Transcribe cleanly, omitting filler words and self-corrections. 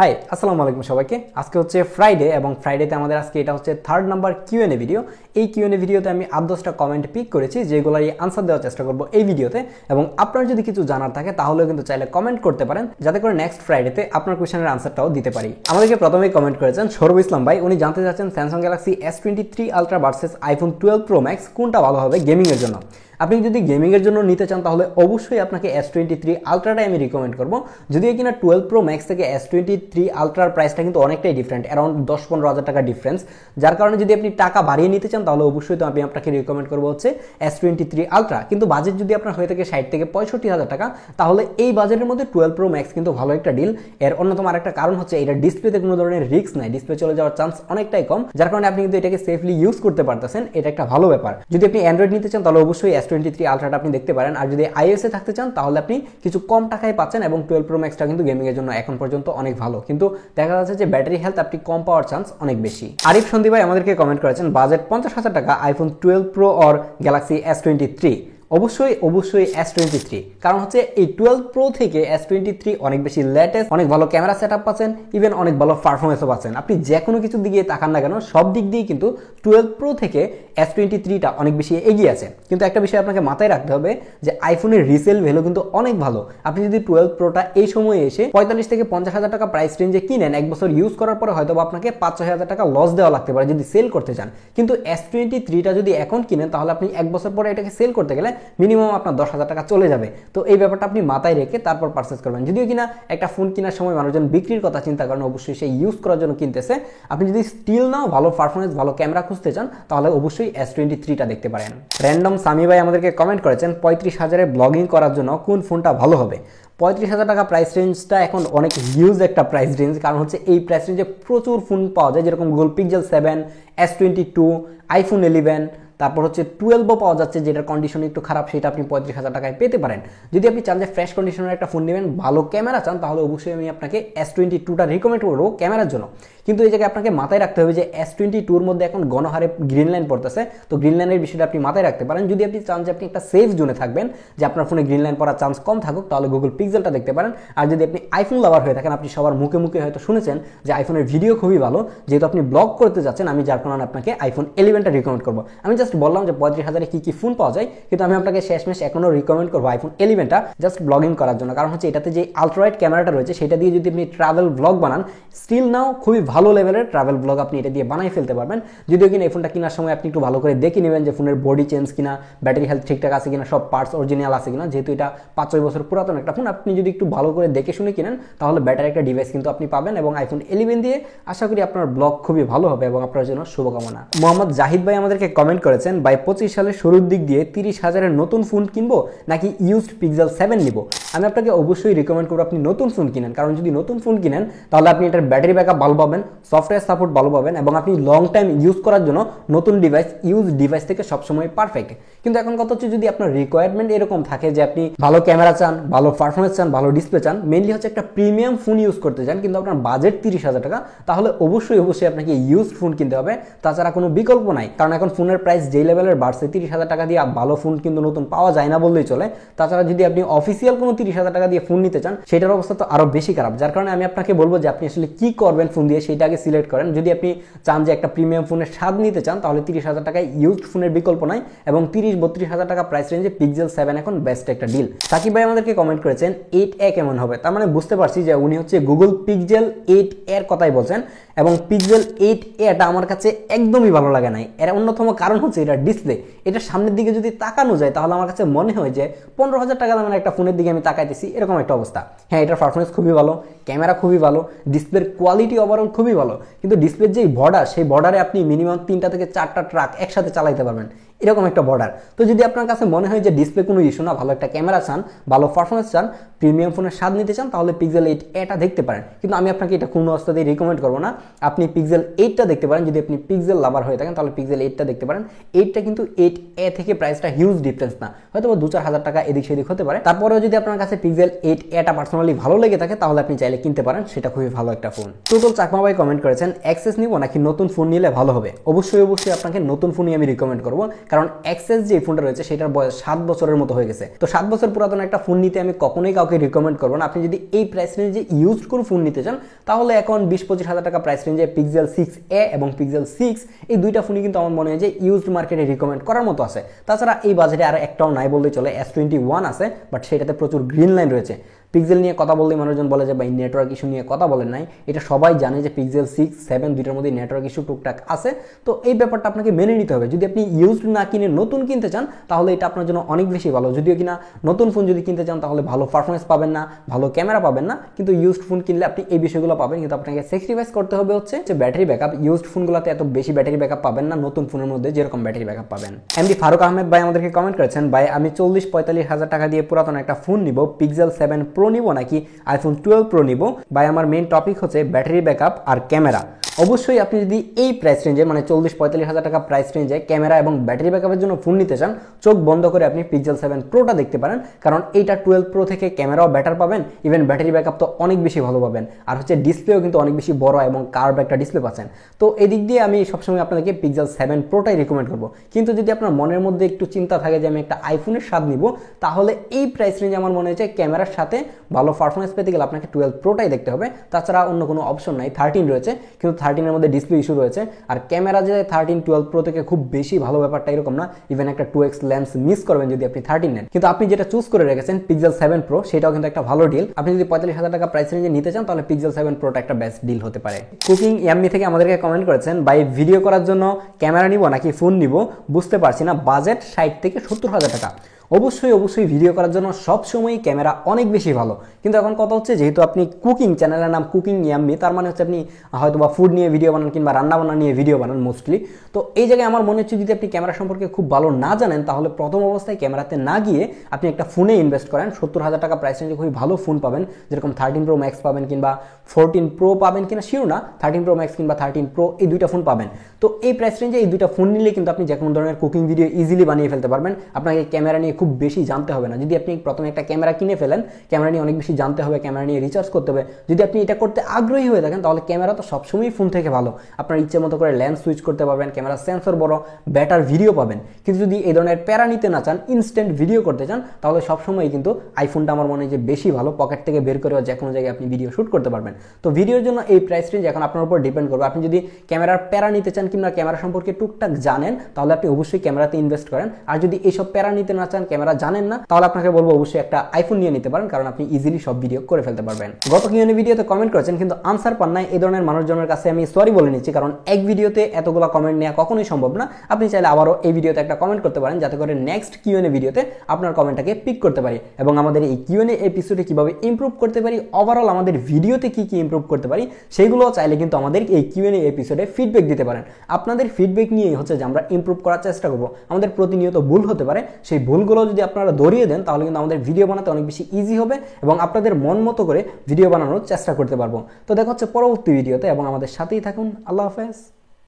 High আসসালামু আলাইকুম সবাইকে। আজকে হচ্ছে ফ্রাইডে এবং ফ্রাইডেতে আমাদের আজকে এটা হচ্ছে 3rd নাম্বার কিউএনএ ভিডিও। এই কিউএনএ ভিডিওতে আমি 8-10টা কমেন্ট পিক করেছি যেগুলোর আনসার দেওয়ার চেষ্টা করব এই ভিডিওতে, এবং আপনার যদি কিছু জানার থাকে তাহলেও কিন্তু চাইলে কমেন্ট করতে পারেন যাতে করে নেক্সট ফ্রাইডেতে আপনার কোয়েশ্চেনের আনসারটাও দিতে পারি। আমাদেরকে প্রথমেই কমেন্ট করেছেন সৌরভ ইসলাম ভাই। উনি জানতে চাচ্ছেন Samsung Galaxy S23 ultra versus iPhone 12 pro max কোনটা ভালো হবে গেমিং এর জন্য। আপনি যদি গেমিংয়ের জন্য নিতে চান তাহলে অবশ্যই আপনাকে S23 আলট্রাটাই আমি রিকমেন্ড করব। যদিও কিনা 12 প্রো ম্যাক্স থেকে S23 আলট্রার প্রাইসটা কিন্তু অনেকটাই ডিফারেন্ট, অ্যারাউন্ড 10-15 হাজার টাকা ডিফারেন্স, যার কারণে যদি আপনি টাকা বাড়িয়ে নিতে চান তাহলে অবশ্যই তো আমি আপনাকে রিকমেন্ড করবো হচ্ছে S23 আলট্রা। কিন্তু বাজেট যদি আপনার হয়ে থাকে 60 থেকে 65 হাজার টাকা তাহলে এই বাজেটের মধ্যে 12 প্রো ম্যাক্স কিন্তু ভালো একটা ডিল। এর অন্যতম আরেকটা কারণ হচ্ছে এটা ডিসপ্লেতে কোনো ধরনের রিস্ক নাই, ডিসপ্লে চলে যাওয়ার চান্স অনেকটাই কম, যার কারণে আপনি কিন্তু এটাকে সেফলি ইউজ করতে পারতেছেন। এটা একটা ভালো ব্যাপার। যদি আপনি অ্যান্ড্রয়েড নিতে চান তাহলে অবশ্যই S23 আলট্রাটা দেখতে পারেন, আর যদি iOS এ থাকতে চান তাহলে আপনি কিছু কম টাকায় পাচ্ছেন এবং 12 প্রো ম্যাক্সটা কিন্তু গেমিং এর জন্য এখন পর্যন্ত অনেক ভালো, কিন্তু দেখা যাচ্ছে যে ব্যাটারি হেলথ আপনি কম পাওয়ার চান্স অনেক বেশি। আরিফ সন্দীপ ভাই আমাদেরকে কমেন্ট করেছেন বাজেট 50,000 টাকা iPhone 12 pro or Galaxy S23। অবশ্যই S23, কারণ হচ্ছে এই 12 প্রো থেকে S23 অনেক বেশি লেটেস্ট, অনেক ভালো ক্যামেরা সেটআপ পাচ্ছেন, ইভেন অনেক ভালো পারফরমেন্সও পাচ্ছেন। আপনি যে কোনো কিছু দিকে তাকান না কেন সব দিক দিয়ে কিন্তু 12 প্রো থেকে S23টা অনেক বেশি এগিয়ে আছে। কিন্তু একটা বিষয় আপনাকে মাথায় রাখতে হবে যে আইফোনের রিসেল ভ্যালু কিন্তু অনেক ভালো। আপনি যদি 12 প্রোটা এই সময়ে এসে 45 থেকে 50 হাজার টাকা প্রাইস রেঞ্জে কিনেন, এক বছর ইউজ করার পরে হয়তো আপনাকে 5-6 হাজার টাকা লস দেওয়া লাগতে পারে যদি সেল করতে চান। কিন্তু S23টা যদি এখন কিনেন তাহলে আপনি এক বছর পরে এটাকে সেল করতে গেলে মিনিমাম আপনার 10 হাজার টাকা চলে যাবে। তো এই ব্যাপারটা আপনি মাথায় রেখে তারপর পারচেস করবেন। যদিও কিনা একটা ফোন কেনার সময় মানুষজন বিক্রির কথা চিন্তা করেন, অবশ্যই সেই ইউজ করার জন্য কিনতেছে। আপনি যদি স্টিল নাও ভালো পারফরমেন্স ভালো ক্যামেরা খুঁজতে চান তাহলে অবশ্যই S23টা দেখতে পারেন। র্যান্ডম সামি ভাই আমাদেরকে কমেন্ট করেছেন 35,000-এ ব্লগিং করার জন্য কোন ফোনটা ভালো হবে। 35,000 টাকা প্রাইস রেঞ্জটা এখন অনেক হিউজ একটা প্রাইস রেঞ্জ, কারণ হচ্ছে এই প্রাইস রেঞ্জে প্রচুর ফোন পাওয়া যায়, যেরকম গুগল পিক্সেল 7, S22, আইফোন 11, তারপর হচ্ছে 12ও পাওয়া যাচ্ছে যেটার কন্ডিশন একটু খারাপ, সেটা আপনি 35,000 টাকায় পেতে পারেন। যদি আপনি চান যে ফ্রেশ কন্ডিশনের একটা ফোন নেবেন, ভালো ক্যামেরা চান, তাহলে অবশ্যই আমি আপনাকে S22টা রিকমেন্ড করবো ক্যামেরার জন্য। কিন্তু এই জায়গায় আপনাকে মাথায় রাখতে হবে যে S22-র মধ্যে এখন গণহারে গ্রিন লাইন পড়তেছে, তো গ্রিন লাইনের বিষয়টা আপনি মাথায় রাখতে পারেন। যদি আপনি চান যে আপনি একটা সেফ জোনে থাকবেন, যে আপনার ফোনে গ্রিন লাইন পড়ার চান্স কম থাকুক, তাহলে গুগল পিক্সেলটা দেখতে পারেন। আর যদি আপনি আইফোন লাভার হয়ে থাকেন, আপনি সবার মুখে মুখে হয়তো শুনেছেন যে আইফোনের ভিডিও খুবই ভালো, যেহেতু আপনি ব্লগ করতে যাচ্ছেন, আমি যার কারণে আপনাকে আইফোন 11টা রিকমেন্ড করবো। আমি জাস্ট বললাম যে 35,000-এ কি ফোন পাওয়া যায়, কিন্তু আমি আপনাকে শেষমেশ এখনো রিকমেন্ড করবো আইফোন 11টা জাস্ট ব্লগিং করার জন্য। কারণ হচ্ছে এটাতে যে আলট্রাওয়াইড ক্যামেরাটা রয়েছে সেটা দিয়ে যদি আপনি ট্রাভেল ব্লগ বানান, স্টিল নাও খুবই ভালো লেভেলের ট্রাভেল ব্লগ আপনি এটা দিয়ে বানাই ফেলতে পারবেন। যদিও কিনা এই ফোনটা কেনার সময় আপনি একটু ভালো করে দেখে নেবেন যে ফোনের বডি চেঞ্জ কিনা, ব্যাটারি হেলথ ঠিকঠাক আছে কিনা, সব পার্টস অরিজিনাল আছে কিনা। যেহেতু এটা 5-6 বছর পুরাতন একটা ফোন, আপনি যদি একটু ভালো করে দেখে শুনে কিনেন তাহলে ব্যাটারি একটা ডিভাইস কিন্তু আপনি পাবেন। এবং আইফোন 11 দিয়ে আশা করি আপনার ব্লগ খুবই ভালো হবে এবং আপনার জন্য শুভকামনা। মোহাম্মদ জাহিদ ভাই আমাদেরকে কমেন্ট করেছেন ভাই 25 সালের শুরুর দিক দিয়ে 30,000-এর নতুন ফোন কিনবো নাকি ইউজড পিক্সেল 7 নিব। আমি আপনাকে অবশ্যই রিকমেন্ড করবো আপনি নতুন ফোন কিনেন, কারণ যদি নতুন ফোন কিনেন তাহলে আপনি এটার ব্যাটারি ব্যাকআপ ভালো পাবেন, সফটওয়্যার সাপোর্ট ভালো পাবেন, এবং আপনি লং টাইম ইউজ করার জন্য নতুন ডিভাইস ইউজ ডিভাইস থেকে সবসময় পারফেক্ট। কিন্তু এখন কথা হচ্ছে যদি আপনার রিকোয়ারমেন্ট এরকম থাকে যে আপনি ভালো ক্যামেরা চান, ভালো পারফরমেন্স চান, ভালো ডিসপ্লে চান, মেইনলি হচ্ছে একটা প্রিমিয়াম ফোন ইউজ করতে চান, কিন্তু আপনার বাজেট 30,000 টাকা, তাহলে অবশ্যই আপনাকে ইউজ ফোন কিনতে হবে, তাছাড়া কোনো বিকল্প নাই। কারণ এখন ফোনের প্রাইস যেই লেভেলের বাড়ছে, 30,000 টাকা দিয়ে ভালো ফোন কিন্তু নতুন পাওয়া যায় না বললেই চলে। তাছাড়া যদি আপনি অফিসিয়াল কোনো 30,000 টাকা দিয়ে ফোন নিতে চান সেটার অবস্থা তো আরো বেশি খারাপ, যার কারণে আমি আপনাকে বলবো যে আপনি আসলে কি করবেন ফোন দিয়ে সেটা আগে সিলেক্ট করেন। যদি আপনি চান যে একটা প্রিমিয়াম ফোনের স্বাদ নিতে চান তাহলে 30,000 টাকায় ইউজড ফোনের বিকল্প নাই, এবং 30-32 হাজার টাকা প্রাইস রেঞ্জে পিক্সেল 7 এখন বেস্ট একটা ডিল। সাকিব ভাই আমাদেরকে কমেন্ট করেছেন 8A কেমন হবে। তার মানে বুঝতে পারছি যে উনি হচ্ছে গুগল পিক্সেল 8 এর কথাই বলছেন, এবং পিক্সেল 8A আমার কাছে একদমই ভালো লাগে নাই। এর অন্যতম কারণ হচ্ছে এটা ডিসপ্লে। এটা সামনের দিকে যদি তাকানো যায় তাহলে আমার কাছে মনে হয় যে 15,000 টাকা দামের একটা ফোনের দিকে আমি তাকাইতেছি, এরকম একটা অবস্থা। হ্যাঁ, এটার পারফরমেন্স খুবই ভালো, ক্যামেরা খুবই ভালো, ডিসপ্লের কোয়ালিটি ওভারঅল খুবই ভালো, কিন্তু ডিসপ্লের যেই বর্ডার, সেই বর্ডারে আপনি মিনিমাম 3টা থেকে 4টা ট্রাক একসাথে চালাইতে পারবেন, এরকম একটা বর্ডার। তো যদি আপনার কাছে মনে হয় যে ডিসপ্লে কোনো ইস্যু না, ভালো একটা ক্যামেরা চান, ভালো পারফরমেন্স চান, প্রিমিয়াম ফোনের স্বাদ নিতে চান, তাহলে পিক্সেল 8A দেখতে পারেন। কিন্তু আমি আপনাকে এটা কোনো অবস্থাতেই রিকমেন্ড করবো না। আপনি পিক্সেল 8টা দেখতে পারেন, যদি আপনি পিক্সেল লাভার হয়ে থাকেন তাহলে পিক্সেল 8টা দেখতে পারেন। 8টা কিন্তু 8A থেকে প্রাইসটা হিউজ ডিফারেন্স না, হয়তো 2-4 হাজার টাকা এদিক সেদিক হতে পারে। তারপরেও যদি আপনার কাছে পিক্সেল 8A পার্সোনালি ভালো লেগে থাকে তাহলে আপনি চাইলে কিনতে পারেন, সেটা খুবই ভালো একটা ফোন। টোটাল চাকমা ভাই কমেন্ট করেছেন অ্যাক্সেস নিব নাকি নতুন ফোন নিলে ভালো হবে। অবশ্যই আপনাকে নতুন ফোনই আমি রিকমেন্ড করবো, কারণ এক্সএস যে ফোনটা রয়েছে সেটার বয়স 7 বছরের মতো হয়ে গেছে। তো 7 বছর পুরাতন একটা ফোন নিতে আমি কখনোই কাউকে রিকমেন্ড করবো না। আপনি যদি এই প্রাইস রেঞ্জে ইউজড কোনো ফোন নিতে চান তাহলে এখন 20-25 হাজার টাকা প্রাইস রেঞ্জে পিক্সেল 6a এবং পিক্সেল 6 এই দুইটা ফোনই কিন্তু আমার মনে হয় যে ইউজড মার্কেটে রিকমেন্ড করার মতো আছে। তাছাড়া এই বাজেটে আর একটাও নাই বললেই চলে, S21 আছে, বাট সেটাতে প্রচুর গ্রিন লাইন রয়েছে। পিক্সেল নিয়ে কথা বললেই মানুষজন বলে যে ভাই নেটওয়ার্ক ইস্যু নিয়ে কথা বলেন নাই, এটা সবাই জানে যে পিক্সেল 6, 7 দুইটার মধ্যে নেটওয়ার্ক ইস্যু টুকটাক আছে। তো এই ব্যাপারটা আপনাকে মেনে নিতে হবে। যদি আপনি ইউজড না কিনে নতুন কিনতে চান তাহলে এটা আপনার জন্য অনেক বেশি ভালো। যদিও কিনা নতুন ফোন যদি কিনতে চান তাহলে ভালো পারফরমেন্স পাবেন না, ভালো ক্যামেরা পাবেন না, কিন্তু ইউজড ফোন কিনলে আপনি এই বিষয়গুলো পাবেন। কিন্তু আপনাকে স্যাক্রিফাইস করতে হবে হচ্ছে যে ব্যাটারি ব্যাকআপ। ইউজড ফোনগুলোতে এত বেশি ব্যাটারি ব্যাকআপ পাবেন না নতুন ফোনের মধ্যে যেরকম ব্যাটারি ব্যাকআপ পাবেন। এমডি ফারুক আহমেদ ভাই আমাদেরকে কমেন্ট করেছেন, ভাই আমি 40-45 হাজার টাকা দিয়ে পুরাতন একটা ফোন নিব, পিক্সেল 7 প্রো নিব নাকি আইফোন 12 প্রো নিব? ভাই আমার মেইন টপিক হচ্ছে ব্যাটারি ব্যাকআপ আর ক্যামেরা। অবশ্যই আপনি যদি এই প্রাইস রেঞ্জে মানে 40-45 হাজার টাকা প্রাইস রেঞ্জে ক্যামেরা এবং ব্যাটারি ব্যাকআপের জন্য ফোন নিতে চান, চোখ বন্ধ করে আপনি পিক্সেল 7 প্রোটা দেখতে পারেন। কারণ এইটা 12 প্রো থেকে ক্যামেরাও বেটার পাবেন, ইভেন ব্যাটারি ব্যাকআপ তো অনেক বেশি ভালো পাবেন। আর হচ্ছে ডিসপ্লেও কিন্তু অনেক বেশি বড় এবং কার্ভ একটা ডিসপ্লে পাচ্ছেন। তো এই দিক দিয়ে আমি সবসময় আপনাদেরকে পিক্সেল 7 প্রোটাই রিকমেন্ড করবো। কিন্তু যদি আপনার মনের মধ্যে একটু চিন্তা থাকে যে আমি একটা আইফোনের স্বাদ নিব, তাহলে এই প্রাইস রেঞ্জে আমার মনে হচ্ছে ক্যামেরার সাথে ভালো পারফরমেন্স পেতে গেলে আপনাকে 12 প্রোটাই দেখতে হবে। তাছাড়া অন্য কোনো অপশন নাই। 13 রয়েছে, কিন্তু 13 এর মধ্যে ডিসপ্লে ইস্যু রয়েছে। আর ক্যামেরা যে 13, 12 প্রো থেকে খুব বেশি ভালো ব্যাপারটা এরকম না। ইভেন একটা 2x লেন্স মিস করবেন যদি আপনি 13 নেন। কিন্তু আপনি যেটা চুজ করে রেখেছেন পিক্সেল 7 প্রো, সেটাও কিন্তু একটা ভালো ডিল। আপনি যদি 45 হাজার টাকা প্রাইস রেঞ্জে নিতে চান তাহলে পিক্সেল 7 প্রোটা একটা বেস্ট ডিল হতে পারে। কুকিং ইয়াম্মি থেকে আমাদেরকে কমেন্ট করেছেন, ভাই ভিডিও করার জন্য ক্যামেরা নিব নাকি ফোন নিব বুঝতে পারছি না, বাজেট 60 থেকে 70 হাজার টাকা। অবশ্যই ভিডিও করার জন্য সবসময় ক্যামেরা অনেক বেশি ভালো। কিন্তু এখন কথা হচ্ছে যেহেতু আপনি কুকিং চ্যানেলের নাম কুকিং ইয়াম্মি, তার মানে হচ্ছে আপনি হয়তো বা ফুড নিয়ে ভিডিও বানান কিংবা রান্নাবান্না নিয়ে ভিডিও বানান মোস্টলি। তো এই জায়গায় আমার মনে হচ্ছে যদি আপনি ক্যামেরা সম্পর্কে খুব ভালো না জানেন তাহলে প্রথম অবস্থায় ক্যামেরাতে না গিয়ে আপনি একটা ফোনে ইনভেস্ট করেন। 70 হাজার টাকা প্রাইস রেঞ্জে খুবই ভালো ফোন পাবেন, যেরকম 13 প্রো ম্যাক্স পাবেন কিংবা 14 প্রো পাবেন কিনা শিওর না, 13 প্রো ম্যাক্স কিংবা 13 প্রো এই দুইটা ফোন পাবেন। তো এই প্রাইস রেঞ্জে এই দুইটা ফোন নিলে কিন্তু আপনি যে কোনো ধরনের কুকিং ভিডিও ইজিলি বানিয়ে ফেলতে পারবেন। আপনাকে ক্যামেরা নিয়ে খুব বেশি জানতে হবে না। যদি আপনি প্রথমে একটা ক্যামেরা কিনে ফেলেন, ক্যামেরা নিয়ে অনেক বেশি জানতে হবে, ক্যামেরা নিয়ে রিচার্জ করতে হবে। যদি আপনি এটা করতে আগ্রহী হয়ে থাকেন তাহলে ক্যামেরা তো সবসময় ফোন থেকে ভালো। আপনার ইচ্ছে মতো করে লেন্স সুইচ করতে পারবেন, ক্যামেরা সেন্সর বড়, বেটার ভিডিও পাবেন। কিন্তু যদি এই ধরনের প্যারা নিতে না চান, ইনস্ট্যান্ট ভিডিও করতে চান, তাহলে সবসময় কিন্তু আইফোনটা আমার মনে হয় যে বেশি ভালো। পকেট থেকে বের করে যে কোনো জায়গায় আপনি ভিডিও শ্যুট করতে পারবেন। তো ভিডিওর জন্য এই প্রাইস রেঞ্জ এখন আপনার উপর ডিপেন্ড করবে। আপনি যদি ক্যামেরার প্যারা নিতে চান কিংবা ক্যামেরা সম্পর্কে টুকটাক জানেন তাহলে আপনি অবশ্যই ক্যামেরাতে ইনভেস্ট করেন। আর যদি এইসব প্যারা নিতে না চান, ক্যামেরা জানেন না, তাহলে আপনাকে বলবো অবশ্যই একটা আইফোন নিয়ে নিতে পারেন, কারণ আপনি ইজিলি সব ভিডিও করে ফেলতে পারবেন। গত কিউএনএ ভিডিওতে কমেন্ট করেছেন কিন্তু আনসার পান নাই, এই ধরনের মানুষজনের কাছে আমি সরি বলে নিচ্ছি, কারণ এক ভিডিওতে এতগুলো কমেন্ট নেওয়া কখনোই সম্ভব না। আপনি চাইলে আবারও এই ভিডিওতে একটা কমেন্ট করতে পারেন যাতে করে নেক্সট কিউএনএ ভিডিওতে আপনার কমেন্টটাকে পিক করতে পারি এবং আমাদের এই কিউএনএ এপিসোডে কিভাবে ইমপ্রুভ করতে পারি, ওভারঅল আমাদের ভিডিওতে কি কি ইমপ্রুভ করতে পারি সেগুলো চাইলে কিন্তু আমাদের এই কিউএনএ এপিসোডে ফিডব্যাক দিতে পারেন। আপনাদের ফিডব্যাক নিয়েই হচ্ছে যে আমরা ইমপ্রুভ করার চেষ্টা করব। আমাদের প্রতিনিয়ত ভুল হতে পারে, সেই ভুলগুলো যদি আপনারা ধরিয়ে দেন তাহলে কিন্তু আমাদের ভিডিও বানাতে অনেক বেশি ইজি হবে এবং আপনাদের মন মতো করে ভিডিও বানানোর চেষ্টা করতে পারবো। তো দেখা হচ্ছে পরবর্তী ভিডিওতে এবং আমাদের সাথেই থাকুন। আল্লাহ হাফেজ।